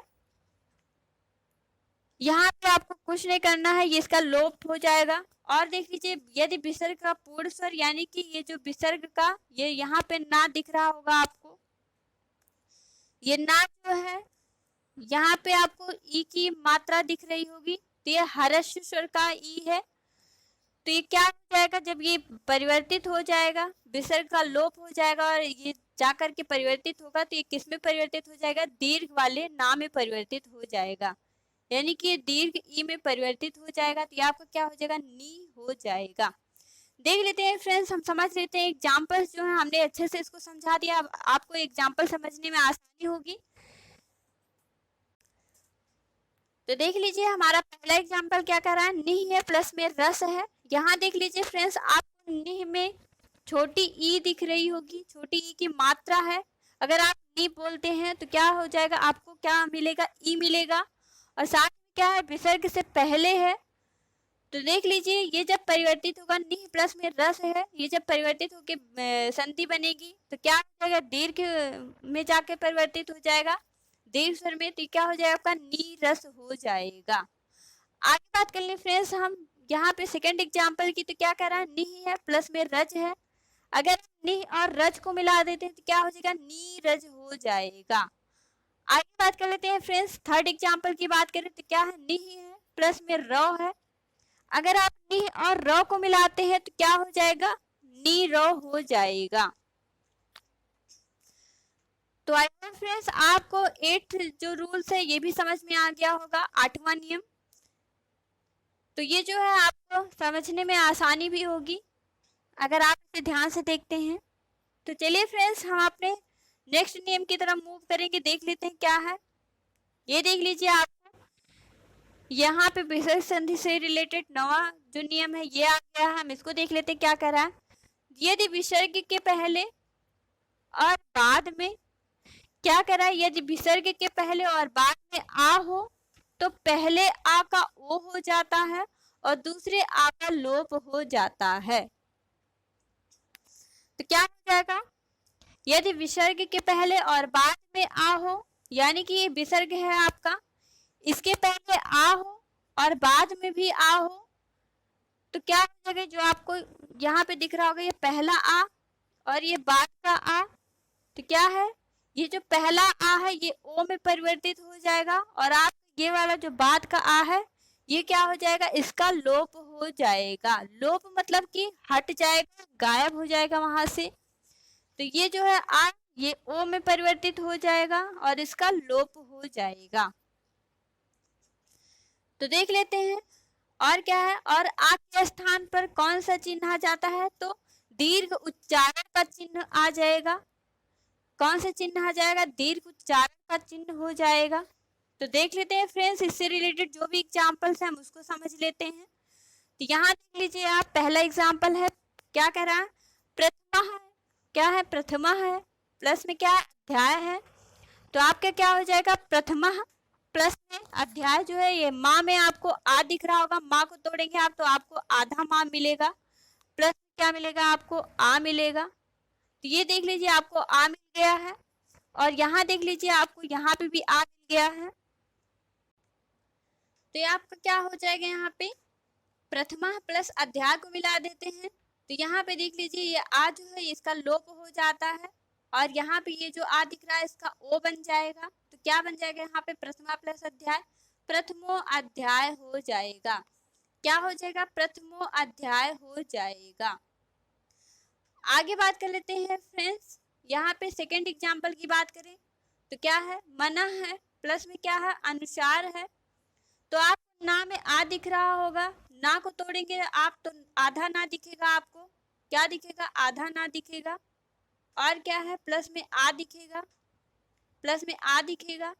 यहाँ पे आपको कुछ नहीं करना है, ये इसका लोप हो जाएगा। और देख लीजिए, यदि विसर्ग का पूर्ण स्वर, यानी कि ये जो विसर्ग का ये यहाँ पे ना दिख रहा होगा आपको, ये ना जो है यहाँ पे आपको ई की मात्रा दिख रही होगी, तो ये हर्ष स्वर का ई है। तो ये क्या हो जाएगा, जब ये परिवर्तित हो जाएगा, विसर्ग का लोप हो जाएगा और ये जाकर के परिवर्तित होगा, तो ये किस में परिवर्तित हो जाएगा, दीर्घ वाले ना में परिवर्तित हो जाएगा, यानी कि ये दीर्घ ई में परिवर्तित हो जाएगा। तो ये आपका क्या हो जाएगा, नी हो जाएगा। देख लेते हैं फ्रेंड्स, हम समझ लेते हैं एग्जाम्पल्स जो है, हमने अच्छे से इसको समझा दिया, अब आपको एग्जाम्पल समझने में आसानी होगी। तो देख लीजिए, हमारा पहला एग्जाम्पल क्या कर रहा है, निह है प्लस में रस है। यहाँ देख लीजिए फ्रेंड्स, आपको निह में छोटी ई दिख रही होगी, छोटी ई की मात्रा है। अगर आप नी बोलते हैं तो क्या हो जाएगा, आपको क्या मिलेगा, ई मिलेगा। और साथ में क्या है, विसर्ग से पहले है। तो देख लीजिए, ये जब परिवर्तित होगा, निह प्लस में रस है, ये जब परिवर्तित होकर संधि बनेगी तो क्या हो जाएगा, दीर्घ में जाके परिवर्तित हो जाएगा, दीर्घ स्वर में। तो क्या हो जाएगा, आपका नी रस हो जाएगा। आगे बात कर ले फ्रेंड्स हम यहाँ पे सेकंड एग्जांपल की, तो क्या कह रहा है, निह है प्लस में रज है। अगर निह और रज को मिला देते हैं तो क्या हो जाएगा, नी रज हो जाएगा। आगे बात कर लेते हैं फ्रेंड्स, थर्ड एग्जांपल की बात करें तो क्या है, निह है प्लस में र है। अगर आप निह और र को मिलाते हैं तो क्या हो जाएगा, नी र हो जाएगा। तो आई होप फ्रेंड्स आपको 8th जो रूल्स है ये भी समझ में आ गया होगा, 8वां नियम। तो ये जो है आपको समझने में आसानी भी होगी अगर आप इसे ध्यान से देखते हैं। तो चलिए फ्रेंड्स, हम अपने नेक्स्ट नियम की तरफ मूव करेंगे, देख लेते हैं क्या है। ये देख लीजिए, आपको यहाँ पे विसर्ग संधि से रिलेटेड नवा जो नियम है ये आ गया है। हम इसको देख लेते हैं क्या कर रहा है। यदि विसर्ग के पहले और बाद में क्या करा, यदि विसर्ग के पहले और बाद में आ हो तो पहले आ का ओ हो जाता है और दूसरे आ का लोप हो जाता है। तो क्या हो जाएगा, यदि विसर्ग के पहले और बाद में आ हो, यानी कि ये विसर्ग है आपका, इसके पहले आ हो और बाद में भी आ हो, तो क्या हो जाएगा, जो आपको यहाँ पे दिख रहा होगा ये पहला आ और ये बाद का आ, तो क्या है, ये जो पहला आ है ये ओ में परिवर्तित हो जाएगा और आप ये वाला जो बाद का आ है ये क्या हो जाएगा, इसका लोप हो जाएगा। लोप मतलब कि हट जाएगा, गायब हो जाएगा वहां से। तो ये जो है आ, ये ओ में परिवर्तित हो जाएगा और इसका लोप हो जाएगा। तो देख लेते हैं और क्या है, और आ के स्थान पर कौन सा चिन्ह आ जाता है, तो दीर्घ उच्चारण का चिन्ह आ जाएगा। कौन सा चिन्ह आ जाएगा, दीर्घ उच्चारण का चिन्ह हो जाएगा। तो देख लेते हैं फ्रेंड्स, इससे रिलेटेड जो भी एग्जाम्पल्स हैं हम उसको समझ लेते हैं। तो यहाँ देख लीजिए आप, पहला एग्जाम्पल है, क्या कह रहा है, प्रथमा है, क्या है, प्रथमा है, प्लस में क्या है, अध्याय है। तो आपका क्या हो जाएगा, प्रथमा प्लस में अध्याय जो है, ये माँ में आपको आ दिख रहा होगा, माँ को तोड़ेंगे आप तो आपको आधा माँ मिलेगा, प्लस क्या मिलेगा, आपको आ मिलेगा। तो ये देख लीजिए आपको आ मिल गया है, और यहाँ देख लीजिए आपको यहाँ पे भी आ मिल गया है। तो ये आपका क्या हो जाएगा, यहाँ पे प्रथमा प्लस अध्याय को मिला देते हैं। तो यहाँ पे देख लीजिए ये आ जो है इसका लोप हो जाता है, और यहाँ पे ये जो आ दिख रहा है इसका ओ बन जाएगा। तो क्या बन जाएगा, यहाँ पे प्रथमा प्लस अध्याय, प्रथमो अध्याय हो जाएगा। क्या हो जाएगा, प्रथमो अध्याय हो जाएगा। आगे बात कर लेते हैं फ्रेंड्स, यहाँ पे सेकेंड एग्जाम्पल की बात करें तो क्या है, मना है, प्लस में क्या है, अनुसार है। तो आप ना में आ दिख रहा होगा, ना को तोड़ेंगे आप तो आधा ना दिखेगा, आपको क्या दिखेगा, आधा ना दिखेगा। और क्या है, प्लस में आ दिखेगा, प्लस में आ दिखेगा।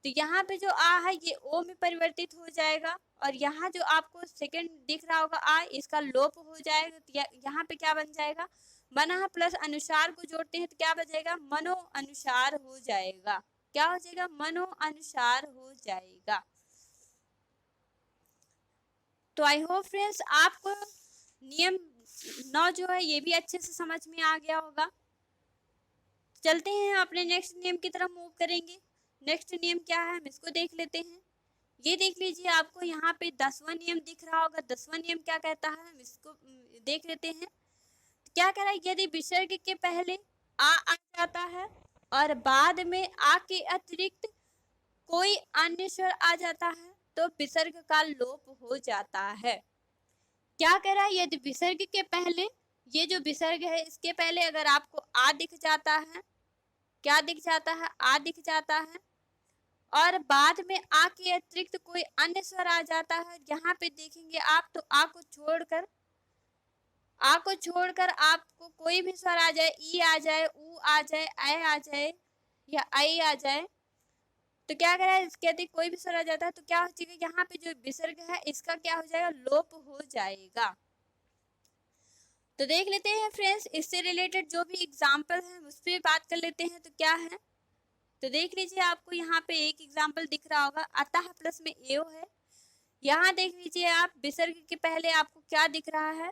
तो यहाँ पे जो आ है ये ओ में परिवर्तित हो जाएगा, और यहाँ जो आपको सेकंड दिख रहा होगा आ, इसका लोप हो जाएगा। तो यहाँ पे क्या बन जाएगा, मना प्लस अनुसार को जोड़ते हैं तो क्या बचेगा, मनो अनुसार हो जाएगा। क्या हो जाएगा, मनो अनुसार हो जाएगा। तो आई होप फ्रेंड्स आपको नियम 9 जो है ये भी अच्छे से समझ में आ गया होगा। चलते हैं अपने नेक्स्ट नियम की तरफ मूव करेंगे। नेक्स्ट नियम क्या है हम इसको देख लेते हैं। ये देख लीजिए आपको यहाँ पे 10वां नियम दिख रहा होगा। 10वां नियम क्या कहता है हम इसको देख लेते हैं। क्या कह रहा है, यदि विसर्ग के पहले आ जाता है और बाद में आ के अतिरिक्त कोई अन्य स्वर आ जाता है तो विसर्ग का लोप हो जाता है। क्या कह रहा है, यदि विसर्ग के पहले, ये जो विसर्ग है इसके पहले अगर आपको आ दिख जाता है, क्या दिख जाता है, आ दिख जाता है, और बाद में आ के अतिरिक्त कोई अन्य स्वर आ जाता है। यहाँ पे देखेंगे आप तो आ को छोड़कर आपको कोई भी स्वर आ जाए, ई आ जाए, ऊ आ जाए, ऐ आ जाए या आई आ जाए, तो क्या कह रहा है, इसके यदि कोई भी स्वर आ जाता है तो क्या हो जाएगा, यहाँ पे जो विसर्ग है इसका क्या हो जाएगा, लोप हो जाएगा। तो देख लेते हैं फ्रेंड्स, इससे रिलेटेड जो भी एग्जाम्पल है उस पर बात कर लेते हैं। तो क्या है, तो देख लीजिए आपको यहाँ पे एक एग्जाम्पल दिख रहा होगा, अतः प्लस में एव है। यहाँ देख लीजिए आप, विसर्ग के पहले आपको क्या दिख रहा है,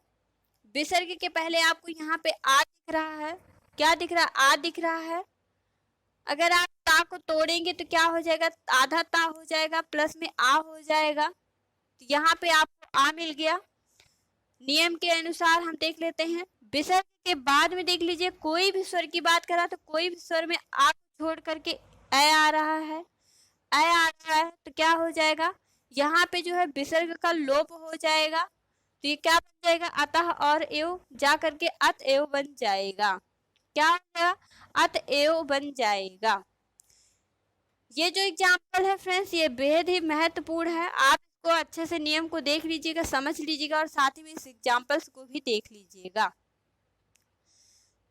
विसर्ग के पहले आपको यहाँ पे आ दिख रहा है। क्या दिख रहा है, आ दिख रहा है। अगर आप ता को तोड़ेंगे तो क्या हो जाएगा, आधा ता हो जाएगा, प्लस में आ हो जाएगा। तो यहाँ पे आपको आ मिल गया। नियम के अनुसार हम देख लेते हैं, विसर्ग के बाद में देख लीजिए कोई भी स्वर की बात करा तो कोई भी स्वर में आ को छोड़ करके ऐ आ रहा है, ऐ आ रहा है, तो क्या हो जाएगा, यहाँ पे जो है विसर्ग का लोप हो जाएगा। तो ये क्या बन जाएगा, अतः और एव जा करके अत एव बन जाएगा। क्या हो जाएगा, अत एव बन जाएगा। ये जो एग्जाम्पल है फ्रेंड्स ये बेहद ही महत्वपूर्ण है। आप इसको अच्छे से नियम को देख लीजिएगा, समझ लीजिएगा, और साथ ही में इस एग्जाम्पल्स को भी देख लीजिएगा।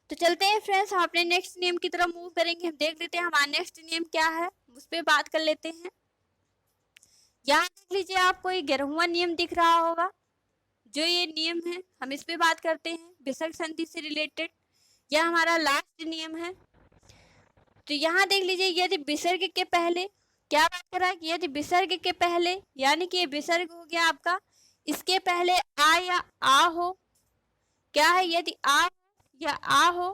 तो चलते हैं फ्रेंड्स, हम अपने नेक्स्ट नियम की तरफ मूव करेंगे। हम देख लेते हैं हमारा नेक्स्ट नियम क्या है, उस पर बात कर लेते हैं। यहाँ देख लीजिए आपको ये 11वां नियम दिख रहा होगा। जो ये नियम है हम इस पे बात करते हैं, विसर्ग संधि से रिलेटेड। यह हमारा लास्ट नियम है। तो यहाँ देख लीजिए, यदि विसर्ग के पहले, क्या बात कर रहा है, यदि विसर्ग के पहले, यानी कि ये विसर्ग हो गया आपका, इसके पहले आ या आ हो, क्या है, यदि आ या आ हो,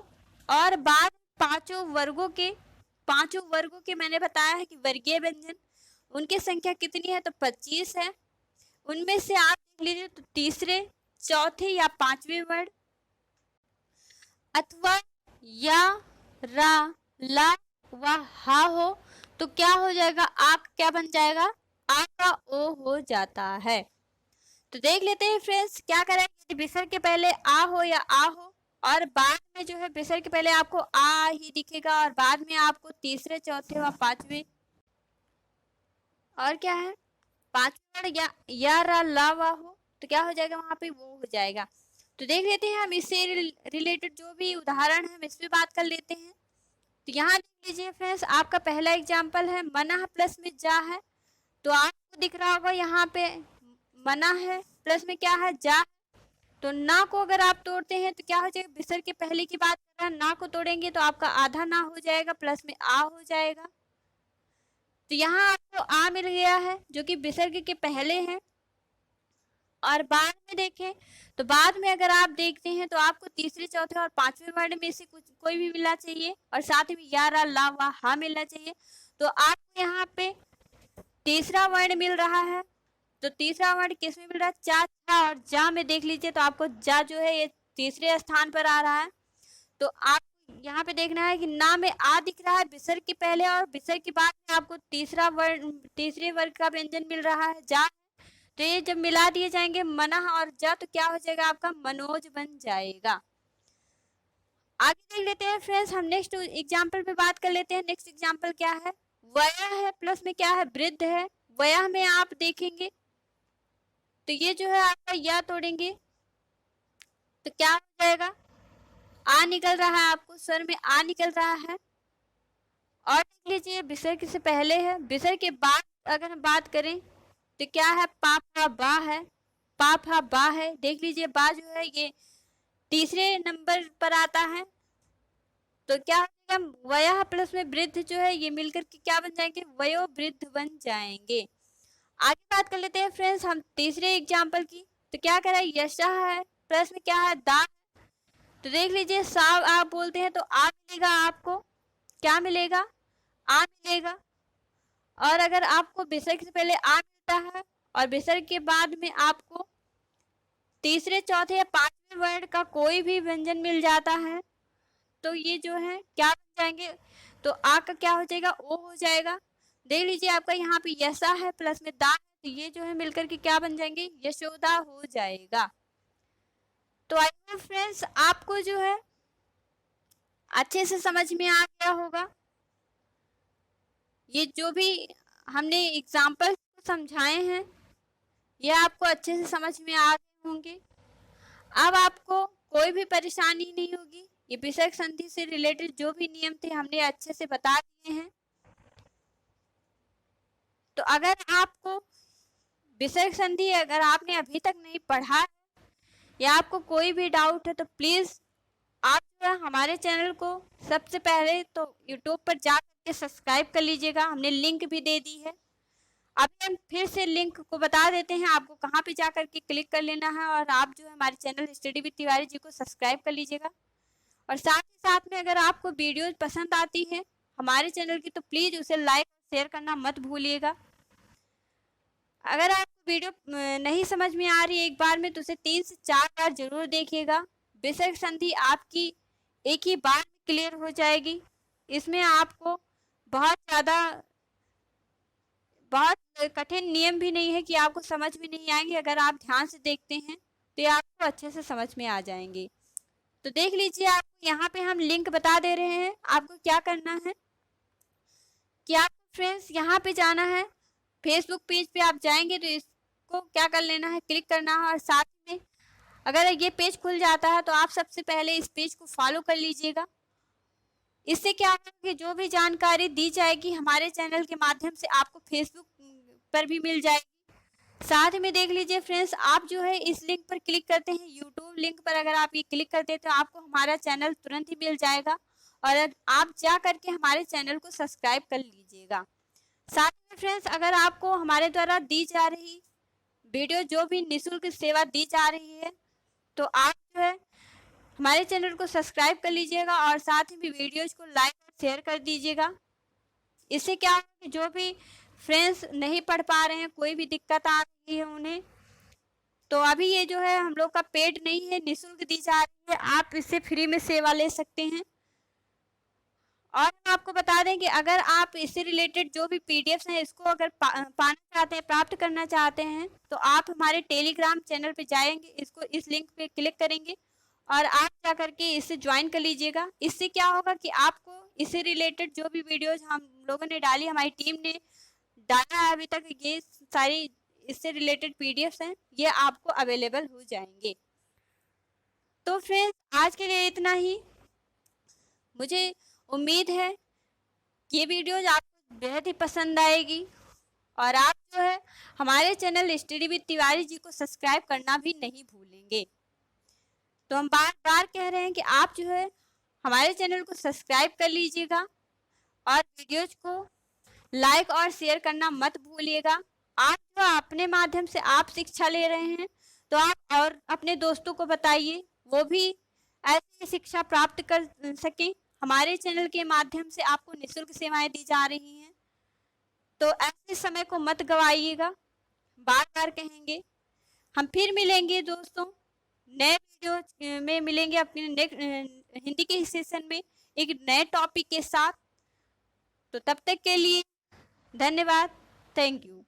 और बाद पांचों वर्गों के मैंने बताया है कि वर्गीय व्यंजन उनकी संख्या कितनी है, तो 25 है। उनमें से आप देख लीजिए तो तीसरे, चौथे या पांचवें वर्ण, अथवा या, रा, ला व हा हो, तो क्या हो जाएगा, आप क्या बन जाएगा, आ का ओ हो जाता है। तो देख लेते हैं फ्रेंड्स क्या करेंगे, विसर्ग के पहले आ हो या आ हो और बाद में जो है विसर्ग के पहले आपको आ ही दिखेगा और बाद में आपको तीसरे चौथे और पांचवे और क्या है पांचवा या रा ला वा हो तो क्या हो जाएगा वहां पे वो हो जाएगा। तो देख लेते हैं हम इससे रिलेटेड जो भी उदाहरण है हम इस पे बात कर लेते हैं। तो यहाँ देख लीजिए फ्रेंड्स, आपका पहला एग्जाम्पल है मना प्लस में जा है। तो आपको दिख रहा होगा यहाँ पे मना है प्लस में क्या है जा। तो ना को अगर आप तोड़ते हैं तो क्या हो जाएगा, विसर्ग के पहले की बात कर रहा है, ना को तोड़ेंगे तो आपका आधा ना हो जाएगा प्लस में आ हो जाएगा। तो यहाँ आपको आ मिल गया है जो कि विसर्ग के पहले है। और बाद में देखें तो बाद में अगर आप देखते हैं तो आपको तीसरे चौथे और पांचवें वर्ण में से कुछ कोई भी मिलना चाहिए और साथ में या रा ला वा हा मिलना चाहिए। तो आपको यहाँ पे तीसरा वर्ण मिल रहा है। तो तीसरा वर्ण किस में मिल रहा है, चा छा और जा में देख लीजिए तो आपको जा जो है ये तीसरे स्थान पर आ रहा है। तो आप यहाँ पे देखना है कि ना में आ दिख रहा है विसर्ग के पहले और विसर्ग के बाद में आपको तीसरे वर्ग का व्यंजन मिल रहा है जा। तो ये जब मिला दिए जाएंगे मना और जा तो क्या हो जाएगा आपका मनोज बन जाएगा। आगे देख लेते हैं फ्रेंड्स, हम नेक्स्ट एग्जाम्पल पे बात कर लेते हैं। नेक्स्ट एग्जाम्पल क्या है, वया है प्लस में क्या है वृद्ध है। वया में आप देखेंगे तो ये जो है आपका या तोड़ेंगे तो क्या हो जाएगा, आ निकल रहा है, आपको स्वर में आ निकल रहा है। और देख लीजिए विसर्ग से पहले है, विसर्ग के बाद अगर हम बात करें तो क्या है पापा बा है, पापा बा है। देख लीजिए बा जो है ये तीसरे नंबर पर आता है। तो क्या हो जाएगा वया प्लस में वृद्ध जो है ये मिलकर के क्या बन जाएंगे, वयो वृद्ध बन जाएंगे। आगे बात कर लेते हैं फ्रेंड्स हम तीसरे एग्जाम्पल की। तो क्या कह रहा है यशा है प्लस में क्या है दा। तो देख लीजिए सा आप बोलते हैं तो आ मिलेगा, आपको क्या मिलेगा आ मिलेगा। और अगर आपको विसर्ग से पहले आ मिलता है और विसर्ग के बाद में आपको तीसरे चौथे या पांचवें वर्ण का कोई भी व्यंजन मिल जाता है तो ये जो है क्या बन जाएंगे, तो आ का क्या हो जाएगा ओ हो जाएगा। देख लीजिए आपका यहाँ पे यशा है प्लस में दा तो ये जो है मिलकर के क्या बन जाएंगे यशोदा हो जाएगा। तो आई होप फ्रेंड्स आपको जो है अच्छे से समझ में आ गया होगा। ये जो भी हमने एग्जाम्पल समझाए हैं ये आपको अच्छे से समझ में आ गए होंगे। अब आपको कोई भी परेशानी नहीं होगी। ये विसर्ग संधि से रिलेटेड जो भी नियम थे हमने अच्छे से बता दिए हैं। तो अगर आपको विसर्ग संधि अगर आपने अभी तक नहीं पढ़ा है या आपको कोई भी डाउट है तो प्लीज आप जो है हमारे चैनल को सबसे पहले तो यूट्यूब पर जा करके सब्सक्राइब कर लीजिएगा, हमने लिंक भी दे दी है। अभी हम फिर से लिंक को बता देते हैं आपको कहाँ पे जा करके क्लिक कर लेना है और आप जो है हमारे channel study with Tiwari ji को सब्सक्राइब कर लीजिएगा। और साथ ही साथ में अगर आपको वीडियोज पसंद आती है हमारे चैनल की तो प्लीज उसे लाइक और शेयर करना मत भूलिएगा। अगर आपको वीडियो नहीं समझ में आ रही एक बार में तो उसे 3 से 4 बार जरूर देखिएगा। विसर्ग संधि आपकी एक ही बार में क्लियर हो जाएगी। इसमें आपको बहुत कठिन नियम भी नहीं है कि आपको समझ में नहीं आएंगे। अगर आप ध्यान से देखते हैं तो ये आपको अच्छे से समझ में आ जाएंगे। तो देख लीजिए आपको यहाँ पे हम लिंक बता दे रहे हैं। आपको क्या करना है कि आपको फ्रेंड्स यहाँ पे जाना है, फेसबुक पेज पे आप जाएंगे तो इसको क्या कर लेना है क्लिक करना है। और साथ में अगर ये पेज खुल जाता है तो आप सबसे पहले इस पेज को फॉलो कर लीजिएगा। इससे क्या होगा कि जो भी जानकारी दी जाएगी हमारे चैनल के माध्यम से आपको फेसबुक पर भी मिल जाएगी। साथ में देख लीजिए फ्रेंड्स आप जो है इस लिंक पर क्लिक करते हैं, यूट्यूब लिंक पर अगर आप ये क्लिक करते हैं तो आपको हमारा चैनल तुरंत ही मिल जाएगा और आप जा करके हमारे चैनल को सब्सक्राइब कर लीजिएगा। साथ में फ्रेंड्स अगर आपको हमारे द्वारा दी जा रही वीडियो जो भी निःशुल्क सेवा दी जा रही है तो आप जो है हमारे चैनल को सब्सक्राइब कर लीजिएगा और साथ ही भी वीडियोज को लाइक और शेयर कर दीजिएगा। इससे क्या है कि जो भी फ्रेंड्स नहीं पढ़ पा रहे हैं, कोई भी दिक्कत आ रही है उन्हें, तो अभी ये जो है हम लोग का पेड नहीं है, निःशुल्क दी जा रही है, आप इससे फ्री में सेवा ले सकते हैं। और हम आपको बता दें कि अगर आप इससे रिलेटेड जो भी पीडीएफ्स हैं इसको अगर पाना चाहते हैं, प्राप्त करना चाहते हैं, तो आप हमारे टेलीग्राम चैनल पे जाएंगे, इसको इस लिंक पे क्लिक करेंगे और आप जा करके इससे ज्वाइन कर लीजिएगा। इससे क्या होगा कि आपको इससे रिलेटेड जो भी वीडियोज हम लोगों ने डाली, हमारी टीम ने डाला है अभी तक, ये सारी इससे रिलेटेड पीडीएफ्स हैं, ये आपको अवेलेबल हो जाएंगे। तो फ्रेंड्स आज के लिए इतना ही। मुझे उम्मीद है कि ये वीडियोज आपको बेहद ही पसंद आएगी और आप जो है हमारे channel study with Tiwari ji को सब्सक्राइब करना भी नहीं भूलेंगे। तो हम बार बार कह रहे हैं कि आप जो है हमारे चैनल को सब्सक्राइब कर लीजिएगा और वीडियोज को लाइक और शेयर करना मत भूलिएगा। आप जो अपने माध्यम से आप शिक्षा ले रहे हैं तो आप और अपने दोस्तों को बताइए, वो भी ऐसी शिक्षा प्राप्त कर सकें। हमारे चैनल के माध्यम से आपको निःशुल्क सेवाएं दी जा रही हैं, तो ऐसे समय को मत गवाइएगा। बार बार कहेंगे। हम फिर मिलेंगे दोस्तों, नए वीडियो में मिलेंगे अपने नेक्स्ट हिंदी के सेशन में एक नए टॉपिक के साथ। तो तब तक के लिए धन्यवाद। Thank you.